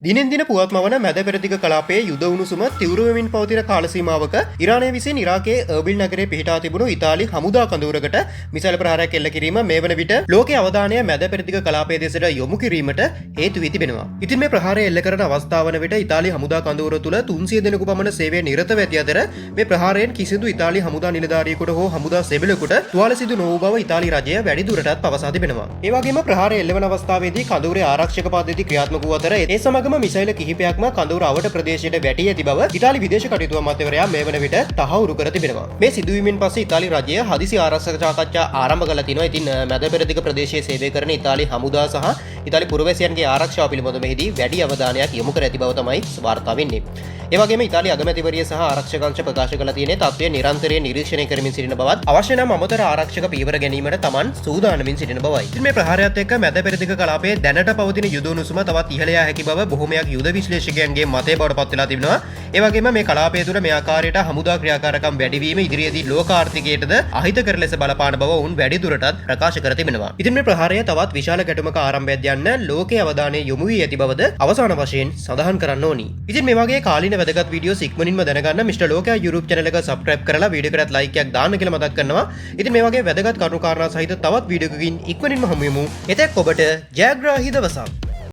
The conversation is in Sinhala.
දිනෙන් දින පුවත්ම වන මැද පෙරදිග කලාපයේ යුද උණුසුම තීව්‍ර වෙමින් පවතින කාල සීමාවක ඉරානය විසින් ඉරාකයේ අර්බිල් නගරයේ පිහිටා තිබුණු ඉතාලි හමුදා කඳවුරකට මිසයිල් ප්‍රහාරයක් එල්ල කිරීම මේ වන විට ලෝකයේ අවධානය මැද පෙරදිග කලාපයේ දෙසට යොමු කිරීමට හේතු වී තිබෙනවා. ඉතින් මේ ප්‍රහාරය එල්ල කරන අවස්ථාව වන විට ඉතාලි හමුදා කඳවුර තුළ 300 දෙනෙකු පමණ සේවයේ නිරත වෙ ඇති අතර මේ ප්‍රහාරයෙන් කිසිදු ඉතාලි හමුදා නිලධාරියෙකුට හෝ හමුදා සෙබළෙකුට තුවාල සිදු නොවූ බව ඉතාලි රජය වැඩි දුරටත් පවසා තිබෙනවා. ඒ වගේම ප්‍රහාරය එල්ලවන අවස්ථාවේදී කඳවුරේ ආරක්ෂක පද්ධති ක්‍රියාත්මක වූ අතර ඒ සමගම මිසයිල් කිහිපයක් කඳවුර අවට ප්‍රදේශයට වැටී ඇති බව ඉතාලි විදේශ කටයුතු අමාත්‍යවරයා මේ වන විට තහවුරු කර තිබෙනවා. මේ සිදුවීමෙන් පස්සේ ඉතාලි රජය හදිසි ආරක්ෂක සාකච්ඡා ආරම්භ කළා තිනවා. ඉතින් මැද පෙරදිග ප්‍රදේශයේ සේවය කරන ඉතාලි හමුදා සහ ඉතාලි පුරවැසියන්ගේ ආරක්ෂාව පිළිබඳ මෙහිදී වැඩි අවධානයක් යොමු කර ඇති බව තමයි වාර්තා වෙන්නේ. ඒ වගේම ඉතාලි අගමැතිවරිය සහ ආරක්ෂක අංශ ප්‍රකාශ කළ තියෙන්නේ තත්ත්වය නිරන්තරයෙන් නිරීක්ෂණය කරමින් සිටින බවත් අවශ්‍ය නම් අමතර ආරක්ෂක පියවර ගැනීමට Taman සූදානමින් සිටින බවයි. ඉතින් මේ ප්‍රහාරයත් එක්ක මැද පෙරදිග කලාපයේ දැනට පවතින යුද උණුසුම තවත් ඉහළ යා හැකි බව බොහෝමයක් යුද විශ්ලේෂකයන්ගේ මතය බවට පත් වෙලා තිබෙනවා. ඒ වගේම මේ කලාපය තුළ මේ ආකාරයට හමුදා ක්‍රියාකාරකම් වැඩිවීම ඉදිරියේදී ලෝක ආර්ථිකයටද අහිතකර ලෙස බලපාන බව වුන් වැඩි දුරටත් ප්‍රකාශ කර තිබෙනවා. ඉතින් මේ ප්‍රහාරය තවත් විශාල ගැටුමක ආරම්භයක් යන්න ලෝකයේ අවධානය යොමු වී ඇති බවද අවසාන වශයෙන් සඳහන් කරන්න ඕනි. ඉතින් මේ වගේ කාලින වැදගත් වීඩියෝස් ඉක්මනින්ම දැනගන්න මිස්ටර් ලෝකයා YouTube channel එක subscribe කරලා වීඩියෝ එකට like එකක් දාන්න කියලා මතක් කරනවා. ඉතින් මේ වගේ වැදගත් කරුණු කාරණා සහිත තවත් වීඩියෝ එකකින් ඉක්මනින්ම හමු වෙමු. එතෙක් ඔබට ජයග්‍රාහී දවසක්.